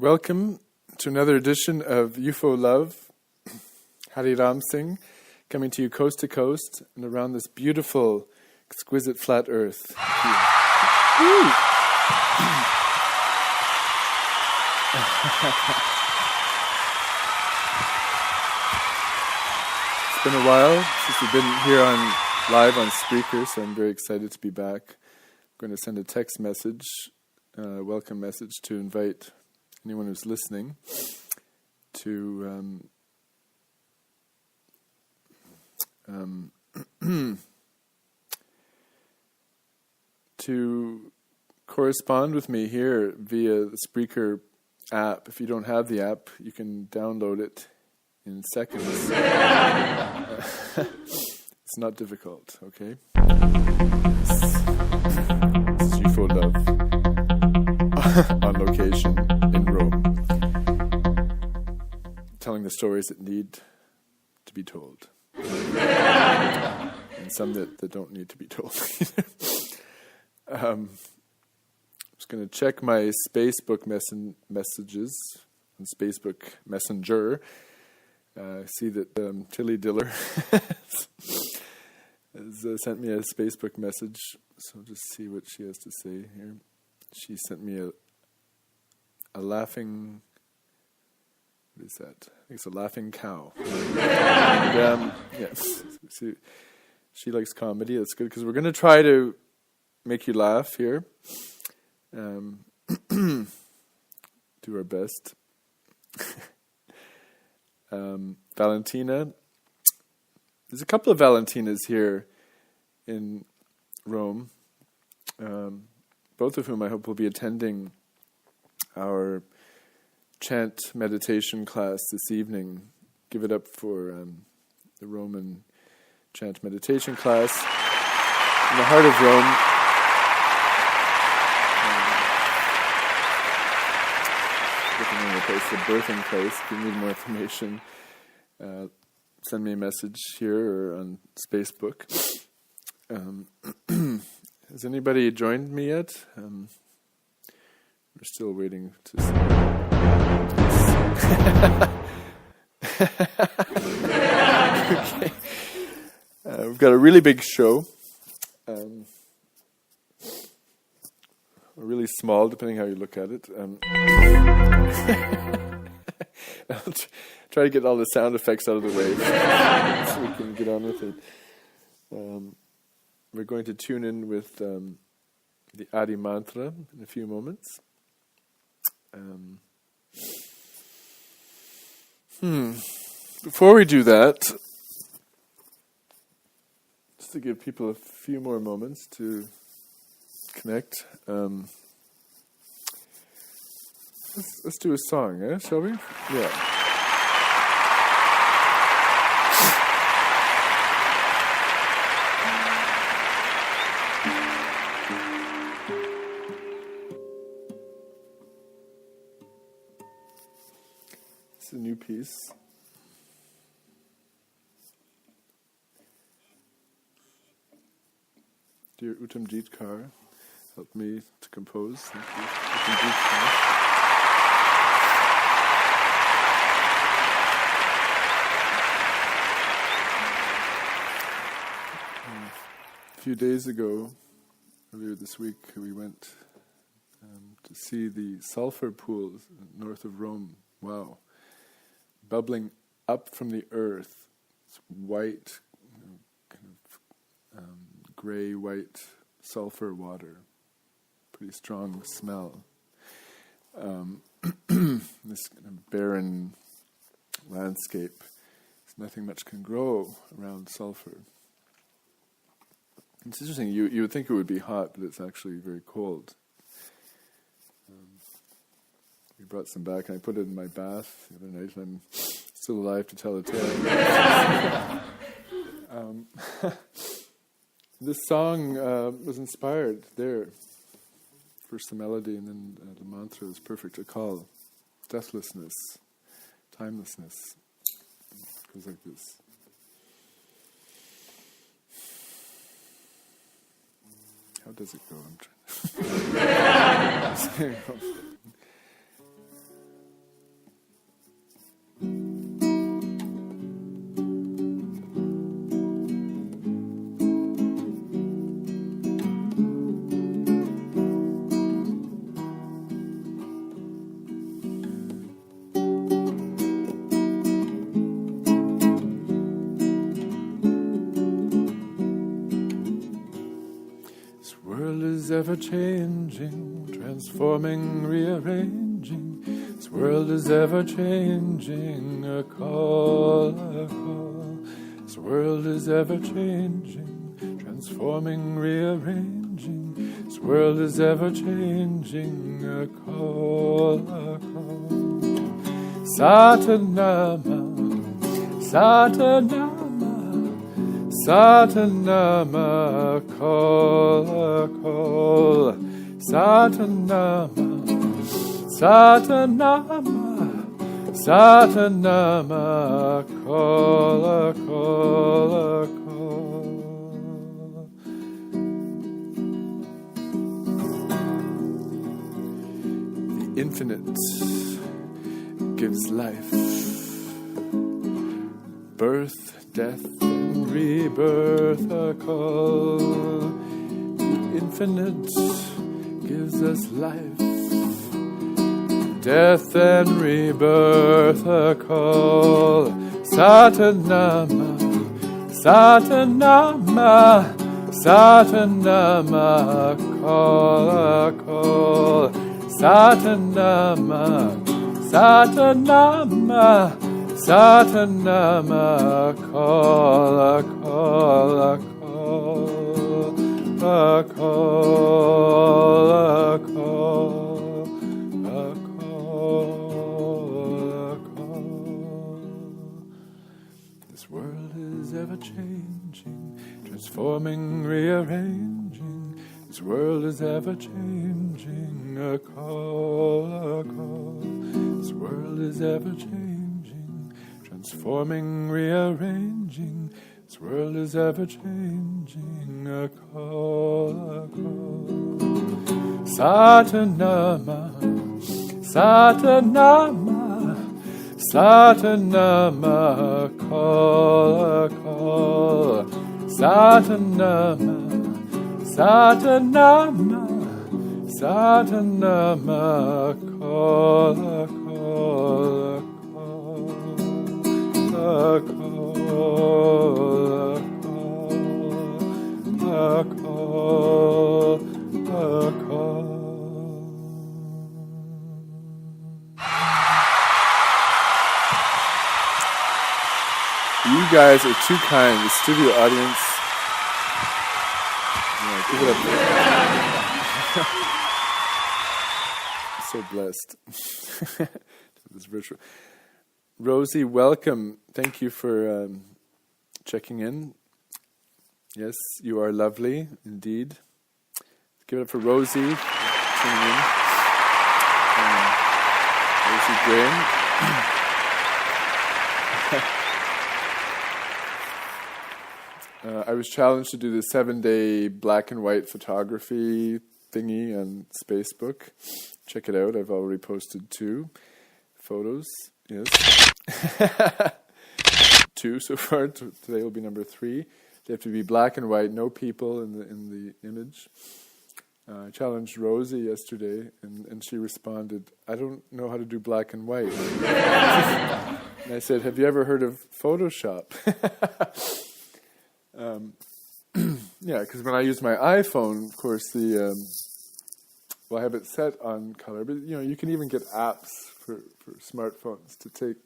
Welcome to another edition of UFO Love, Hari Ram Singh, coming to you coast to coast and around this beautiful, exquisite flat earth. It's been a while since we've been here live on Spreaker, so I'm very excited to be back. I'm going to send a text message, welcome message, to invite anyone who's listening to to correspond with me here via the Spreaker app. If you don't have the app, you can download it in seconds. It's not difficult, okay? It's UFO Love on location in Rome, telling the stories that need to be told, and some that don't need to be told. I'm just going to check my Facebook messages on Facebook Messenger. I see that Tilly Diller has sent me a Facebook message, so I'll just see what she has to say here. She sent me a laughing, what is that? I think it's a laughing cow. And, yes, she likes comedy. That's good, because we're going to try to make you laugh here. Do our best. Valentina. There's a couple of Valentinas here in Rome, both of whom I hope will be attending our chant meditation class this evening. Give it up for the Roman chant meditation class in the heart of Rome. The birthing place. If you need more information, send me a message here or on Facebook. Has anybody joined me yet? We're still waiting to see. Okay. We've got a really big show. Really small, depending how you look at it. I'll try to get all the sound effects out of the way so we can get on with it. We're going to tune in with the Adi Mantra in a few moments. Before we do that, just to give people a few more moments to connect, let's do a song, shall we? Yeah. It's a new piece. Dear Uttamjit Kaur, helped me to compose. Thank you. Uttamjit Kaur. A few days ago, earlier this week, we went to see the sulfur pools north of Rome. Wow. Bubbling up from the earth. It's white, gray-white sulfur water. Pretty strong smell. This kind of barren landscape. Nothing much can grow around sulfur. It's interesting, you would think it would be hot, but it's actually very cold. We brought some back, and I put it in my bath the other night, and I'm still alive to tell the tale. This song was inspired there. First the melody, and then the mantra was perfect to call. Deathlessness, timelessness. It goes like this. How does it go? I'm trying. ever changing, transforming, rearranging. This world is ever changing, a call, a call. This world is ever changing, transforming, rearranging. This world is ever changing, a call, a call. Satanama, Satanama, Satanama, call, a call. Satanama, Satanama, Satanama, call, a call, a call. The infinite gives life, birth, death, and rebirth, a call. The infinite gives us life, death, and rebirth, a call. Satanama, Satanama, Satanama, call, a call. Satanama, Satanama, Satanama, call, a call, a call, a call, a call, a call, a call. This world is ever changing, transforming, rearranging. This world is ever changing, a call, a call. This world is ever changing, transforming, rearranging. This world is ever changing, a call, a call. Satanama, Satanama, Satanama, call, a call. Satanama, Satanama, Satanama, call, a call, a call, a call, a call. You guys are too kind, the studio audience. Yeah, give it up. So blessed. This virtual. Rosie, welcome. Thank you for checking in. Yes, you are lovely indeed. Give it up for Rosie tuning in. Rosie Graham. I was challenged to do the 7-day black and white photography thingy on Facebook. Check it out. I've already posted 2 photos. Yes. 2 so far. Today will be number 3. They have to be black and white, no people in the image. I challenged Rosie yesterday, and she responded, "I don't know how to do black and white." And I said, "Have you ever heard of Photoshop?" Yeah, because when I use my iPhone, of course, I have it set on color, but you can even get apps for smartphones to take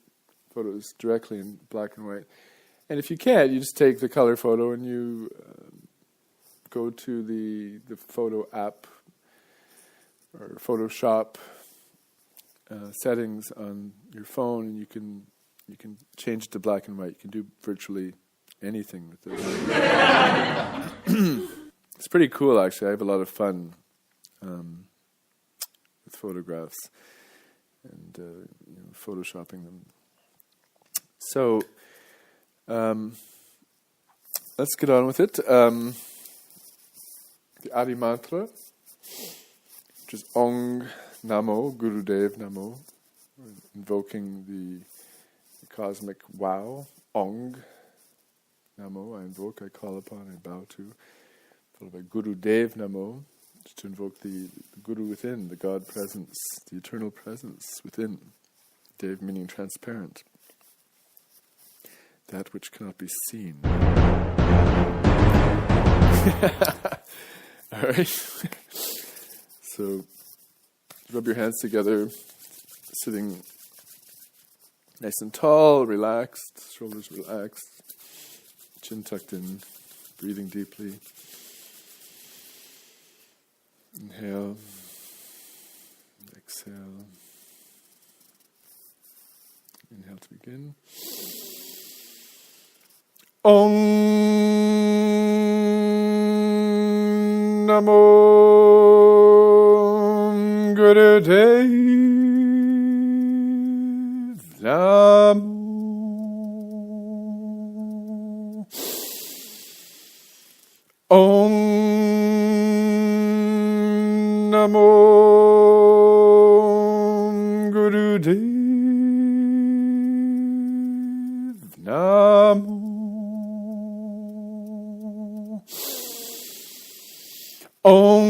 photos directly in black and white. And if you can't, you just take the color photo and you go to the photo app or Photoshop settings on your phone, and you can change it to black and white. You can do virtually anything with this. It's pretty cool, actually. I have a lot of fun with photographs and photoshopping them. So let's get on with it. The Adi Mantra, which is Ong Namo, Gurudev Namo, invoking the cosmic wow, Ong Namo, I invoke, I call upon, I bow to, followed by Gurudev Namo, to invoke the Guru within, the God presence, the eternal presence within. Dev meaning transparent, that which cannot be seen. All right. So rub your hands together, sitting nice and tall, relaxed, shoulders relaxed, chin tucked in, breathing deeply. Inhale, exhale. Inhale to begin. Om Namo Gurudev Namo. Om Namo Gurudev Namo. Om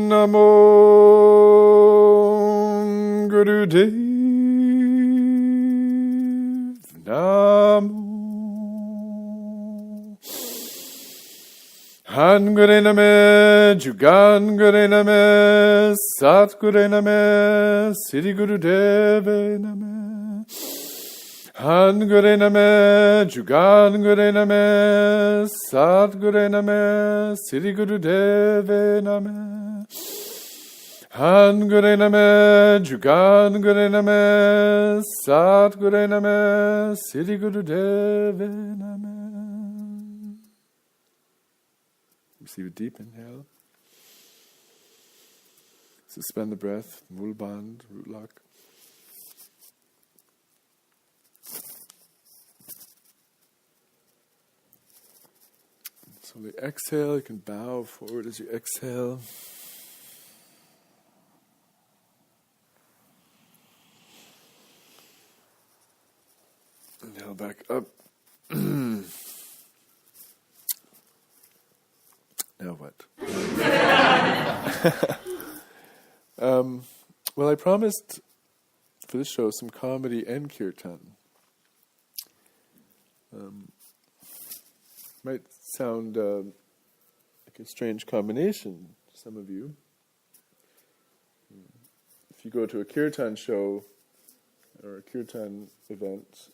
Namo Gurudev Namo. Han Gure Name, Jugan Gure Name, Sat Gure Name, Siddhi Gurudeve Name. Han Gure Name, Jugan Gure Name, Sat Gure Name, Siddhi Gurudeve Name. Han Gure Name, Jugan Gure Name, Sat Gure Name, Siddhi Gurudeve Name. Receive a deep inhale. Suspend the breath, Mul Bandh, root lock. Slowly exhale, you can bow forward as you exhale. Inhale back up. Now what? Well, I promised for this show some comedy and kirtan. Might sound like a strange combination to some of you. If you go to a kirtan show or a kirtan event,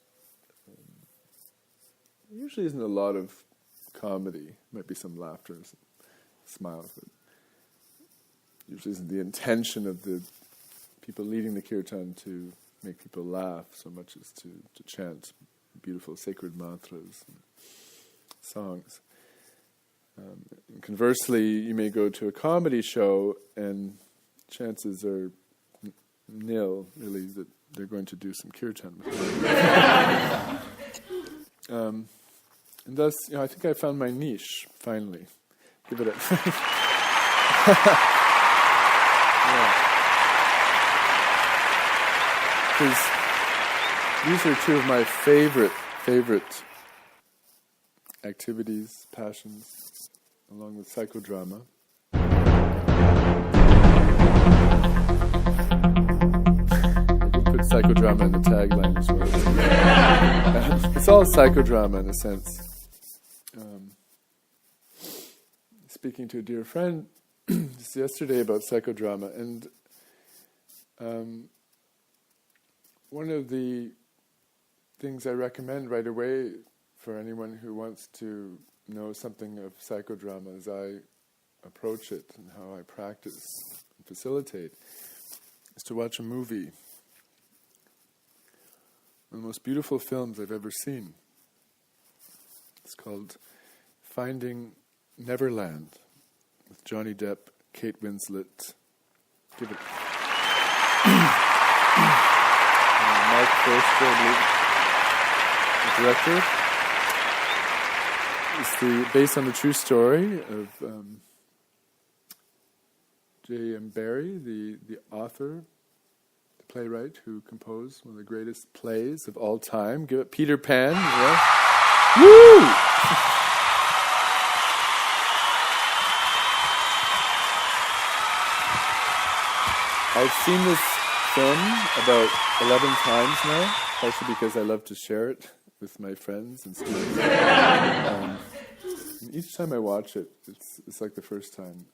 there usually isn't a lot of comedy. Might be some laughter and some smiles, but usually isn't the intention of the people leading the kirtan to make people laugh so much as to chant beautiful sacred mantras and songs. And conversely, you may go to a comedy show and chances are nil, really, that they're going to do some kirtan. And thus, I think I found my niche, finally. Give it a... Because these are two of my favorite activities, passions, along with psychodrama. I did put psychodrama in the tagline as well. It's all psychodrama in a sense. Speaking to a dear friend just yesterday about psychodrama, and one of the things I recommend right away for anyone who wants to know something of psychodrama as I approach it and how I practice and facilitate is to watch a movie. One of the most beautiful films I've ever seen. It's called Finding Neverland with Johnny Depp, Kate Winslet. Give it. Mark Forster, the director. It's based on the true story of J.M. Barrie, the author, the playwright who composed one of the greatest plays of all time. Give it Peter Pan. Yeah. Woo! I've seen this film about 11 times now, partially because I love to share it with my friends and students. each time I watch it, it's like the first time.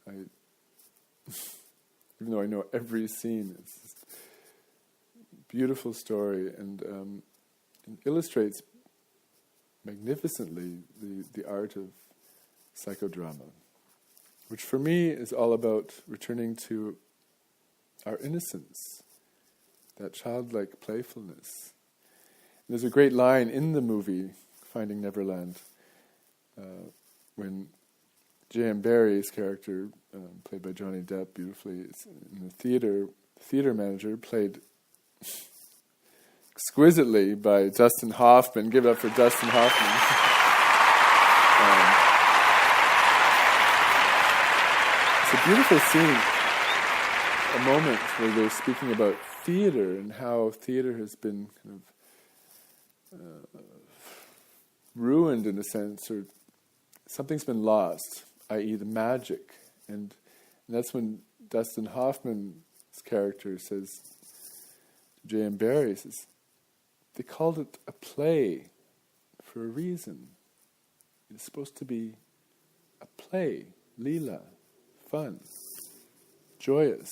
Even though I know every scene, it's just a beautiful story, and it illustrates magnificently the art of psychodrama, which for me is all about returning to our innocence, that childlike playfulness. And there's a great line in the movie Finding Neverland when J.M. Barrie's character, played by Johnny Depp beautifully, is in the theater manager, played exquisitely by Dustin Hoffman. Give it up for Dustin Hoffman. It's a beautiful scene, a moment where they're speaking about theater and how theater has been kind of ruined in a sense, or something's been lost, i.e. the magic. And that's when Dustin Hoffman's character says to J.M. Barrie, says, they called it a play for a reason. It's supposed to be a play, lila, fun, joyous,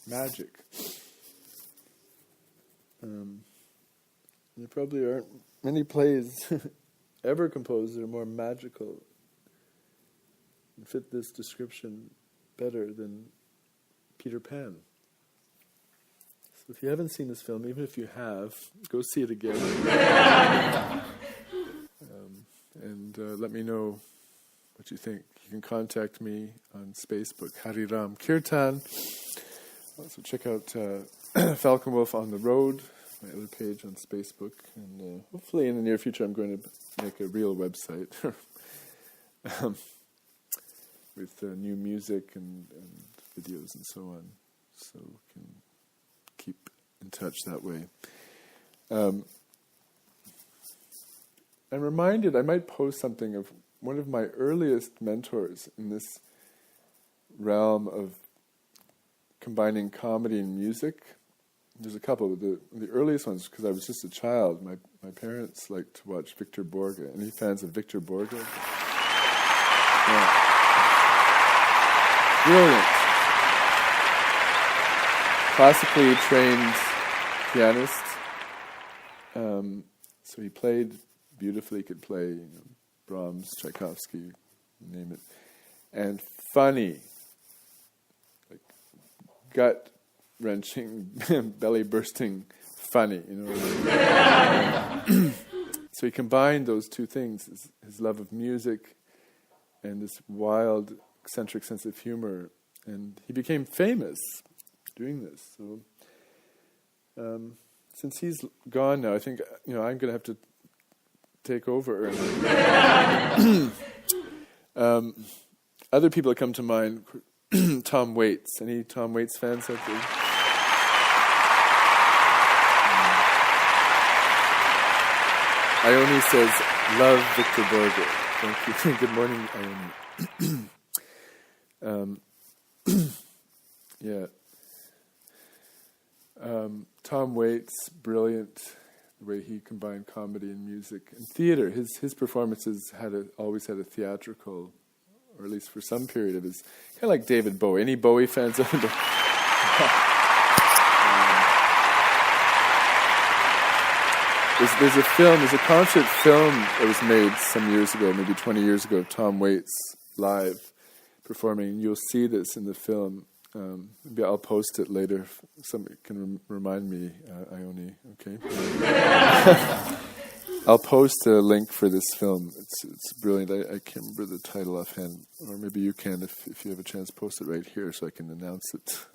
magic. There probably aren't many plays ever composed that are more magical and fit this description better than Peter Pan. So if you haven't seen this film, even if you have, go see it again. And let me know what you think. You can contact me on Facebook, Hariram Kirtan. Also check out Falcon Wolf on the Road, my other page on Facebook. And hopefully in the near future I'm going to make a real website with new music and videos and so on. So we can keep in touch that way. I'm reminded I might post something of one of my earliest mentors in this realm of combining comedy and music. There's a couple, but the earliest ones, because I was just a child, my parents liked to watch Victor Borge. Any fans of Victor Borge? Yeah. Brilliant. Classically trained pianist. So he played beautifully, could play Brahms, Tchaikovsky, name it. And funny, like gut-wrenching, belly-bursting funny, So he combined those two things, his love of music and this wild, eccentric sense of humor. And he became famous doing this. So since he's gone now, I think I'm going to have to take over. Other people that come to mind, Tom Waits. Any Tom Waits fans out there? Ione says, love Victor Borge. Thank you. Good morning, Ione. Yeah. Tom Waits, brilliant, the way he combined comedy and music and theater. His performances always had a theatrical, or at least for some period of his, kind of like David Bowie. Any Bowie fans out there? There's a concert film that was made some years ago, maybe 20 years ago, of Tom Waits live performing. You'll see this in the film. Maybe I'll post it later. If somebody can remind me, Ione, okay? I'll post a link for this film. It's brilliant. I can't remember the title offhand, or maybe you can if you have a chance. Post it right here so I can announce it,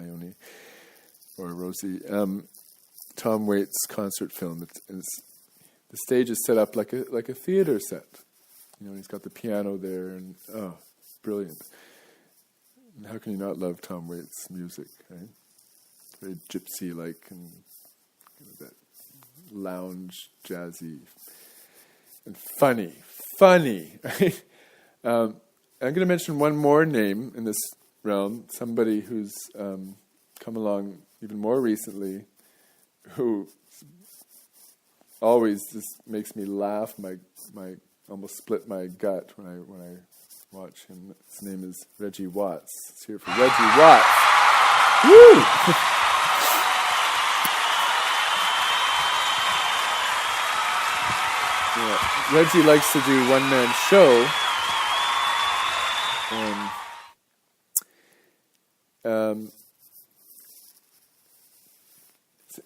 Ione or Rosie. Tom Waits concert film. The stage is set up like a theater set. He's got the piano there, and brilliant. And how can you not love Tom Waits' music, right? Very gypsy-like and that lounge, jazzy, and funny, right? I'm going to mention one more name in this realm, somebody who's come along even more recently, who always just makes me laugh my almost split my gut when I watch him. His name is Reggie Watts. Let's hear it for Reggie Watts. Woo! Yeah, Reggie likes to do one-man show.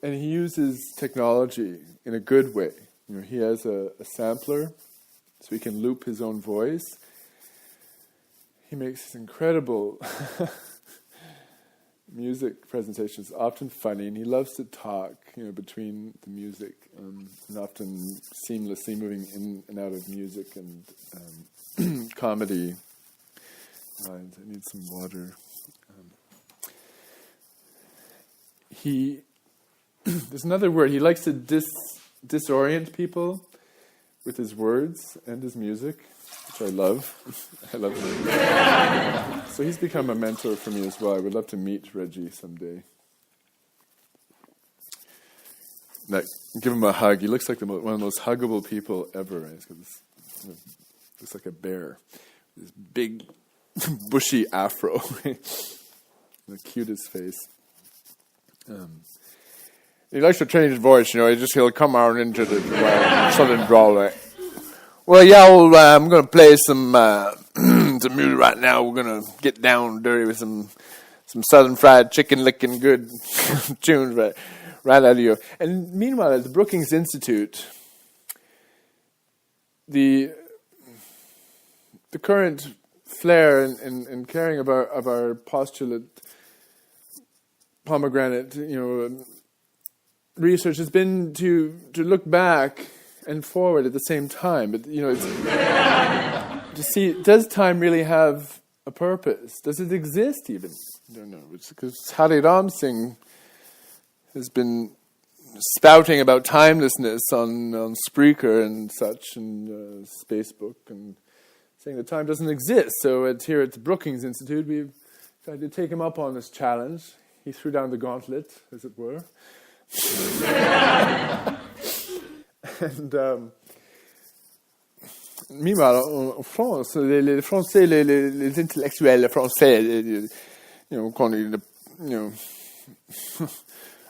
And he uses technology in a good way. You know, he has a sampler, so he can loop his own voice. He makes incredible music presentations, often funny, and he loves to talk, between the music, and often seamlessly moving in and out of music and comedy lines. I need some water. There's another word. He likes to disorient people with his words and his music, which I love. I love him. So he's become a mentor for me as well. I would love to meet Reggie someday. Like, give him a hug. He looks like one of the most huggable people ever. He's got this, looks like a bear. This big, bushy afro. The cutest face. He likes to change his voice, he'll come out into the southern drawl. Well, I'm going to play some music right now. We're going to get down dirty with some southern fried chicken licking good tunes right out of you. And meanwhile, at the Brookings Institute, the current flair in caring of our postulate pomegranate, research has been to look back and forward at the same time. But, it's to see, does time really have a purpose? Does it exist even? I don't know. It's because Hari Ram Singh has been spouting about timelessness on Spreaker and such, and Facebook, and saying that time doesn't exist. So here at the Brookings Institute, we've tried to take him up on this challenge. He threw down the gauntlet, as it were. And meanwhile, en France, les Français, les intellectuels français,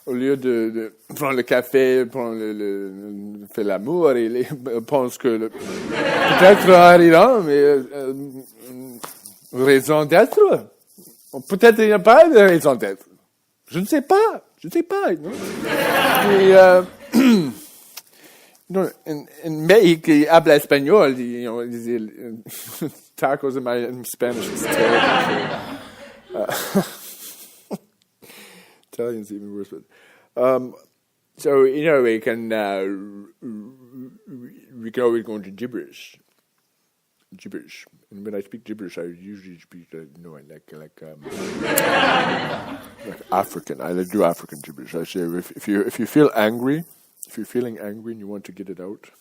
au lieu de prendre le café, faire l'amour, ils pensent que peut-être Hari Ram raison d'être. Peut-être il n'y a pas de raison d'être. Je ne sais pas. En México habla español, tacos in Spanish is terrible. Italian's even worse, but so we can always go into gibberish, and when I speak gibberish, I usually speak like African. I do African gibberish. I say if you feel angry, if you're feeling angry and you want to get it out.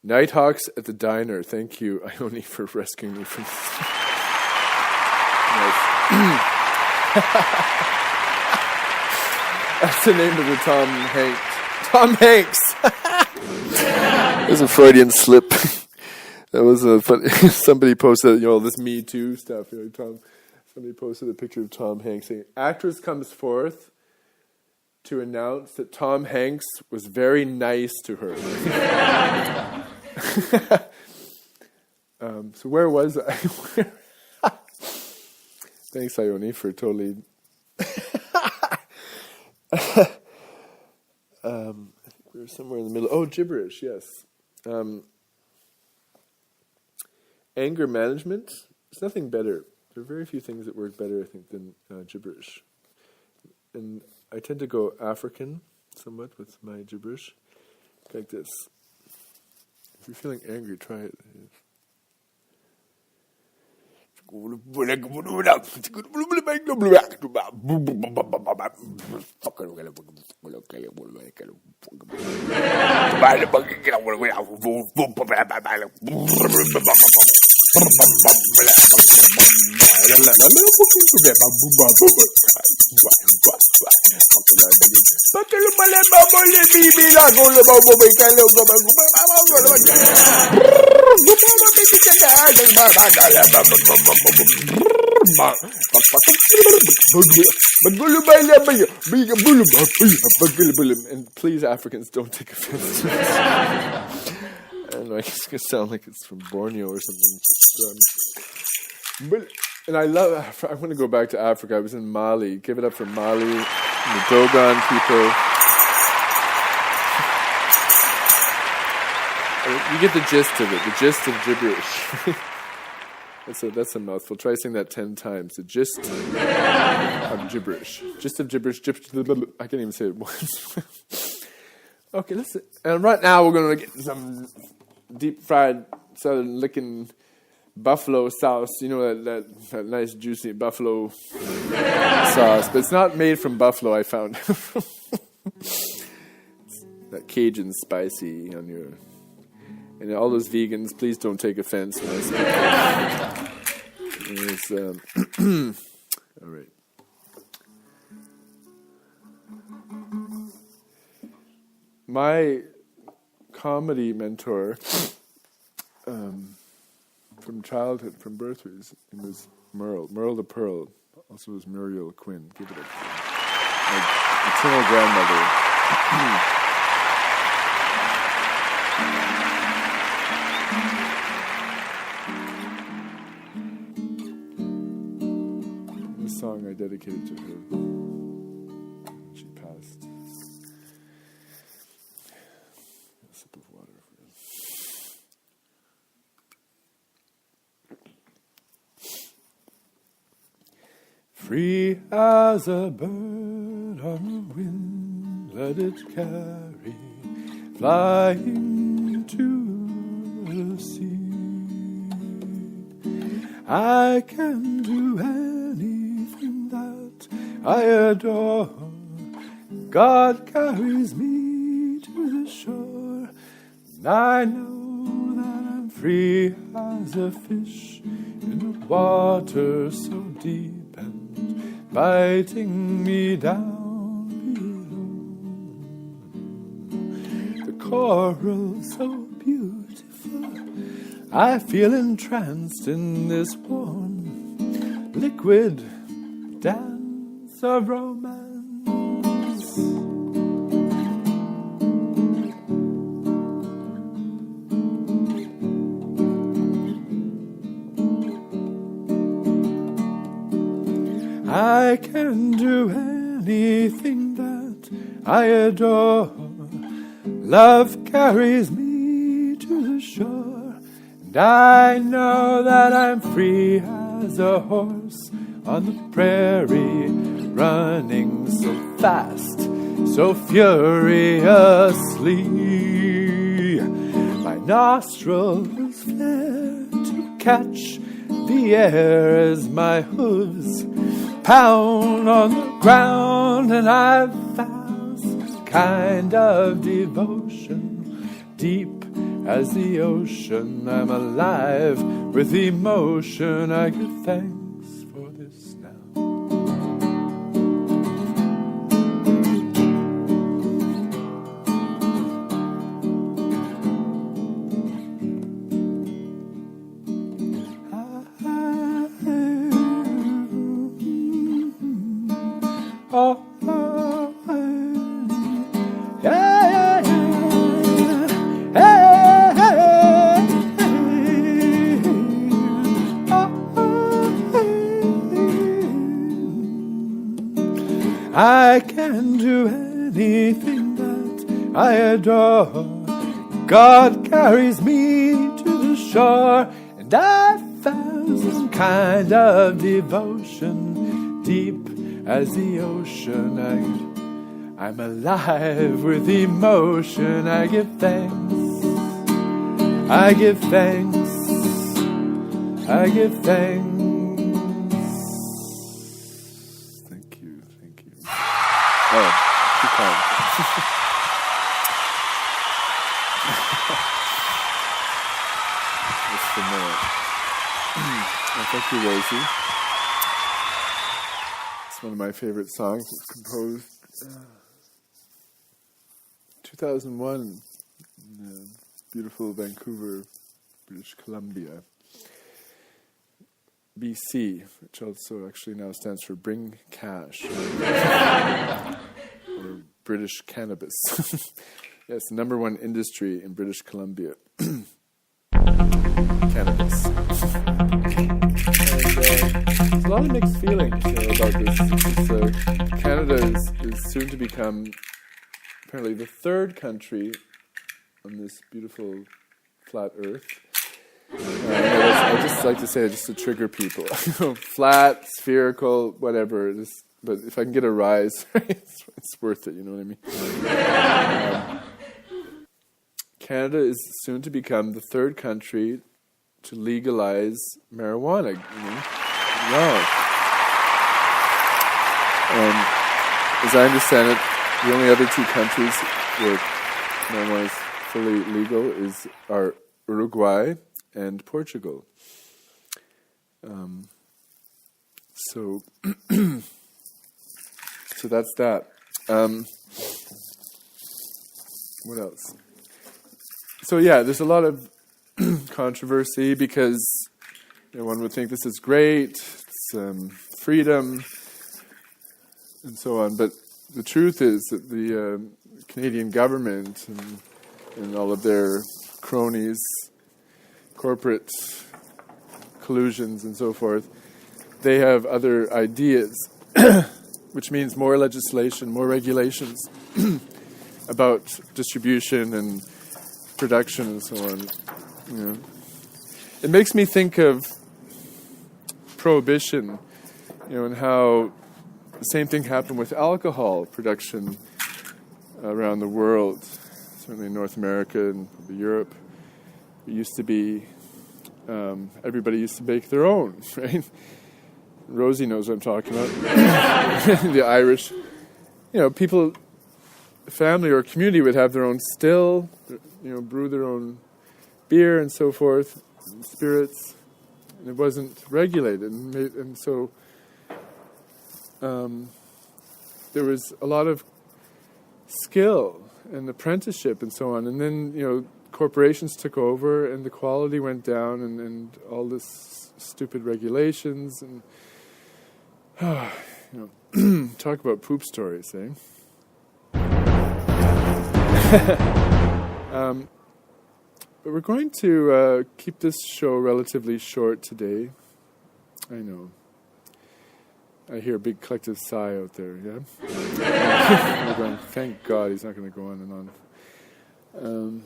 Nighthawks at the diner. Thank you, Ione, for rescuing me from. That's the name of the Tom Hanks. Tom Hanks. There's a Freudian slip. That was a funny. Somebody posted, this Me Too stuff. Somebody posted a picture of Tom Hanks saying, "Actress comes forth to announce that Tom Hanks was very nice to her." So where was I? Thanks, Ione, for totally. I think we were somewhere in the middle. Oh, gibberish, yes. Anger management. There's nothing better. There are very few things that work better, I think, than gibberish. And I tend to go African somewhat with my gibberish, like this. If you're feeling angry, try it. And please, Africans, don't take offense to this. I don't know, I guess it's going to sound like it's from Borneo or something. And I want to go back to Africa. I was in Mali. Give it up for Mali and the Dogon people. You get the gist of it, the gist of gibberish. That's a mouthful. Try saying that 10 times. The gist of gibberish. Gist of gibberish. I can't even say it once. Okay, listen. And right now we're going to get some deep fried southern licking buffalo sauce. You know, that nice juicy buffalo sauce. But it's not made from buffalo, I found. That Cajun spicy on your... And all those vegans, please don't take offense when I say that. All right. My comedy mentor from childhood, from birth, it was Merle the Pearl. Also was Muriel Quinn. Give it up. My maternal grandmother. This song I dedicated to her. She passed. A sip of water for us. Free as a bird on the wind, let it carry, flying to the sea. I can do anything that I adore. God carries me to the shore, and I know that I'm free as a fish in the water so deep and biting me down below. The coral so beautiful, I feel entranced in this warm, liquid dance of romance. I can do anything that I adore. Love carries me to the shore, and I know that I'm free as a horse on the prairie, running so fast, so furiously. My nostrils flare to catch the air as my hooves pound on the ground, and I've found some kind of devotion deep as the ocean. I'm alive with emotion. I give thanks for this now. Oh, oh, yeah, yeah, yeah. Hey, hey, oh, I can do anything that I adore. God carries me to the shore, and I found some kind of devotion deep as the ocean. I'm alive with emotion. I give thanks. I give thanks. I give thanks. Thank you. Thank you. Oh, too kind. Just for a minute. thank you, Rosie. It's one of my favorite songs. It's composed 2001 in beautiful Vancouver, British Columbia. BC, which also actually now stands for Bring Cash, or British Cannabis. Yes, the number one industry in British Columbia. Cannabis. And there's a lot of mixed feelings about this. Canada is soon to become apparently the third country on this beautiful flat earth. I just like to say it just to trigger people. Flat, spherical, whatever. But if I can get a rise, it's worth it. You know what I mean? Canada is soon to become the third country to legalize marijuana. Wow. As I understand it, the only other two countries where marijuana is fully legal are Uruguay and Portugal. So that's that. What else? So yeah, there's a lot of controversy because one would think this is great, it's freedom, and so on. But the truth is that the Canadian government and all of their cronies, corporate collusions and so forth, they have other ideas, which means more legislation, more regulations about distribution and production and so on. It makes me think of prohibition, and how the same thing happened with alcohol production around the world, certainly in North America and Europe. It used to be, everybody used to bake their own, right? Rosie knows what I'm talking about. The Irish, people, family or community would have their own still, brew their own beer and so forth, spirits, and it wasn't regulated. And so there was a lot of skill and apprenticeship and so on. And then, corporations took over and the quality went down and all this stupid regulations and, talk about poop stories, eh? But we're going to keep this show relatively short today. I know. I hear a big collective sigh out there, yeah? We're going, thank God he's not going to go on and on.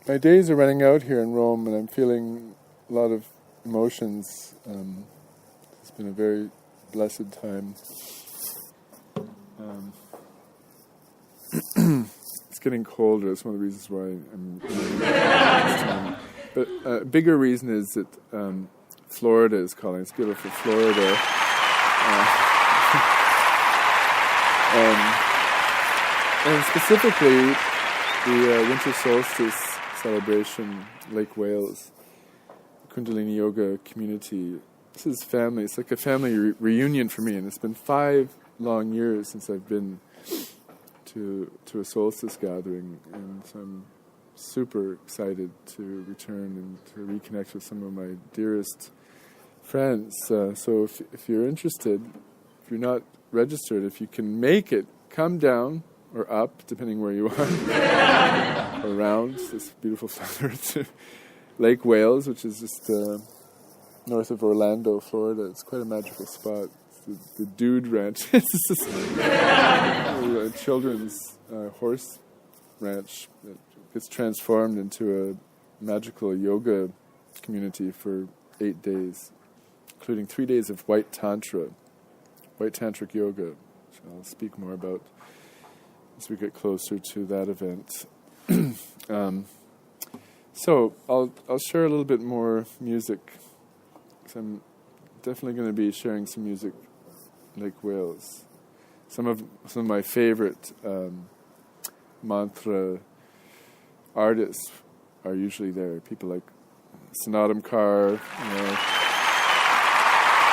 My days are running out here in Rome, and I'm feeling a lot of emotions. It's been a very blessed time. It's getting colder. That's one of the reasons why I'm this time. But a bigger reason is that Florida is calling. It's beautiful Florida. And specifically, the winter solstice celebration, Lake Wales, Kundalini Yoga community. This is family. It's like a family reunion for me, and it's been 5 long years since I've been to a solstice gathering, and so I'm super excited to return and to reconnect with some of my dearest friends. So if you're interested, if you're not registered, if you can make it, come down or up, depending where you are, around this beautiful flat earth to Lake Wales, which is just north of Orlando, Florida. It's quite a magical spot. It's the Dude Ranch. It's just a children's horse ranch that gets transformed into a magical yoga community for 8 days, including 3 days of white tantric yoga, which I'll speak more about as we get closer to that event. So I'll share a little bit more music, because I'm definitely going to be sharing some music, Lake Wales. Some of my favorite mantra artists are usually there. People like Sanatram Kaur,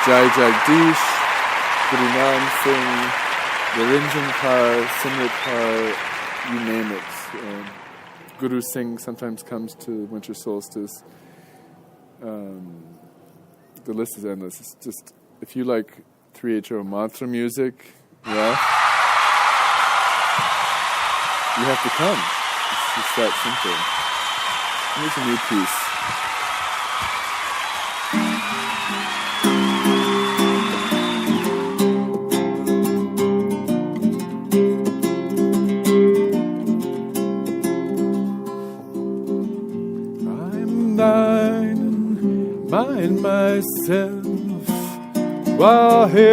Jai Jagdish, Guru Nanak Singh, Niranjan Kaur, Simrit Kaur, you name it. Guru Singh sometimes comes to winter solstice. The list is endless. It's just, if you like 3HO mantra music, yeah, you have to come. It's just that simple. Here's a new piece. Find myself, Waheguru.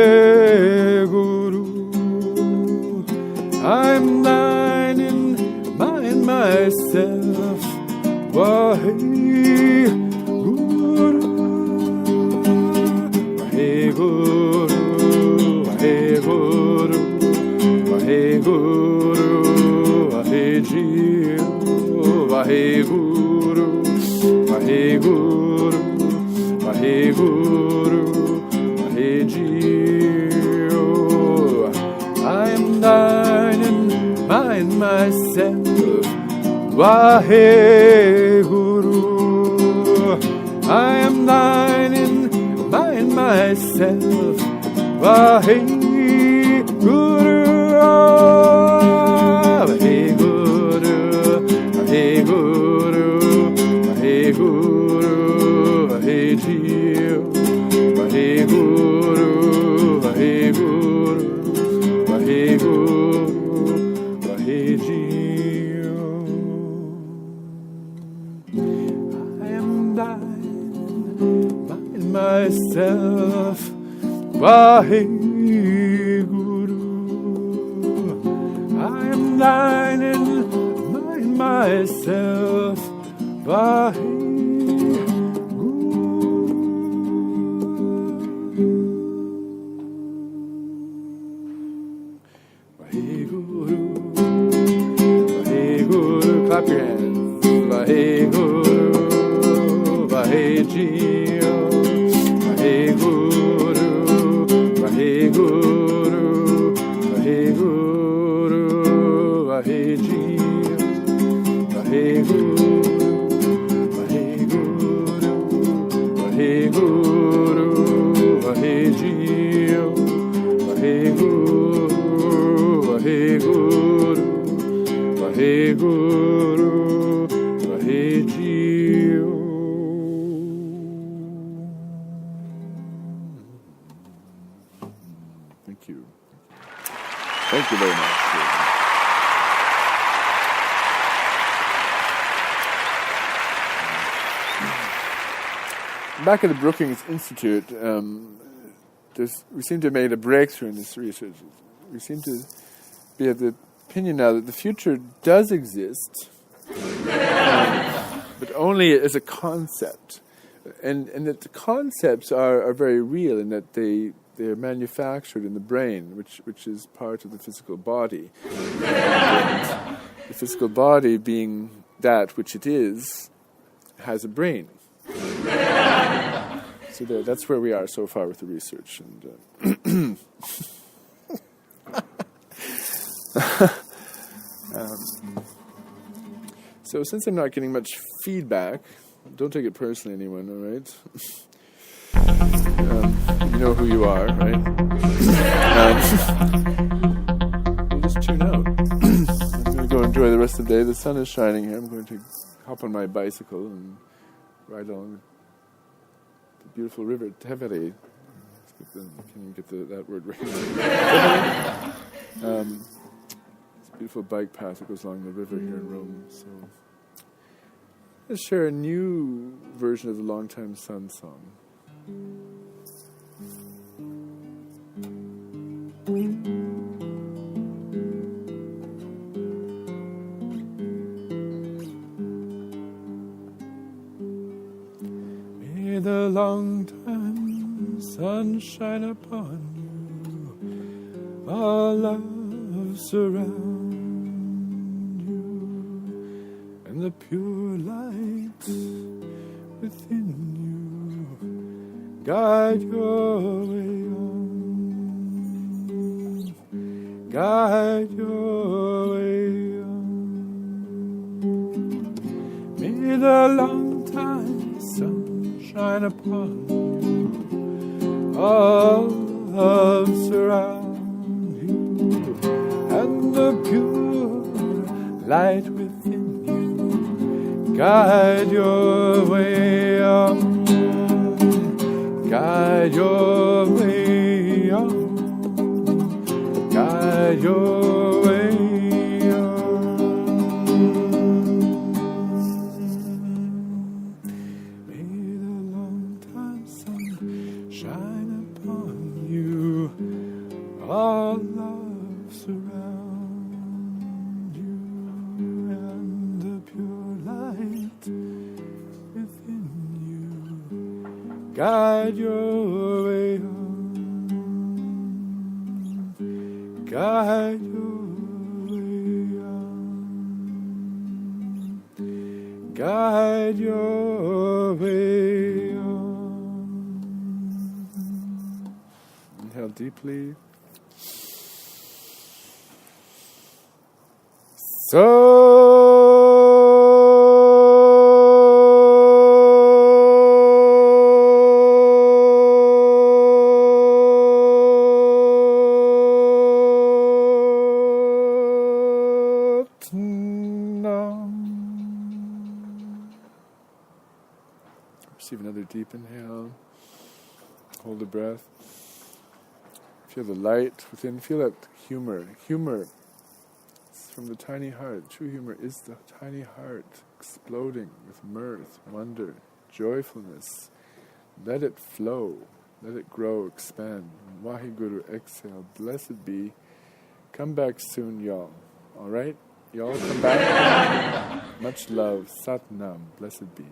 I'm thine in mind myself, Waheguru. Waheguru, Waheguru, Waheguru, Wahejiyo, Waheguru, Waheguru. Waheguru, Wahejiyo. I am thine and mine myself, Waheguru. I am thine and mine myself, Waheguru. Waheguru, Waheguru, Waheguru. Wahejiyo, Waheguru, Waheguru, Waheguru, Wahejiyo. I am thine, mine myself, Waheguru. I am thine and mine myself, Waheguru. Clap your hands. Waheguru, Wahejiyo, Waheguru, Waheguru, Waheguru, Wahejiyo, Waheguru, Waheguru, Waheguru, Wahejiyo, Waheguru, Waheguru, Waheguru, Wahejiyo. Thank you. Thank you very much. Back at the Brookings Institute, we seem to have made a breakthrough in this research. We seem to be of the opinion now that the future does exist, but only as a concept, and that the concepts are very real, and that they are manufactured in the brain, which is part of the physical body. And the physical body, being that which it is, has a brain. So that's where we are so far with the research. And so since I'm not getting much feedback, don't take it personally, anyone, all right? You know who you are, right? We'll just tune out. I'm going to go enjoy the rest of the day. The sun is shining here. I'm going to hop on my bicycle and ride along the beautiful river Tevere. Can you get that word right? It's a beautiful bike path that goes along the river here in Rome. So let's share a new version of the Longtime Sun song. May the long-time sun shine upon you, all love surround you, and the pure light within you guide your way on. Guide your way on. May the long time sun shine upon you. All love surround you, and the pure light within you guide your way on. Guide your way on. Guide your way on. May the long time sun shine upon you. All love surround you, and the pure light within you guide your way on. Guide your way on. Guide your way on. Inhale deeply. Receive another deep inhale. Hold the breath. Feel the light within. Feel that humor. Humor. It's from the tiny heart. True humor is the tiny heart exploding with mirth, wonder, joyfulness. Let it flow. Let it grow, expand. Waheguru, exhale. Blessed be. Come back soon, y'all. Alright? Y'all come back. Much love. Sat Nam. Blessed be.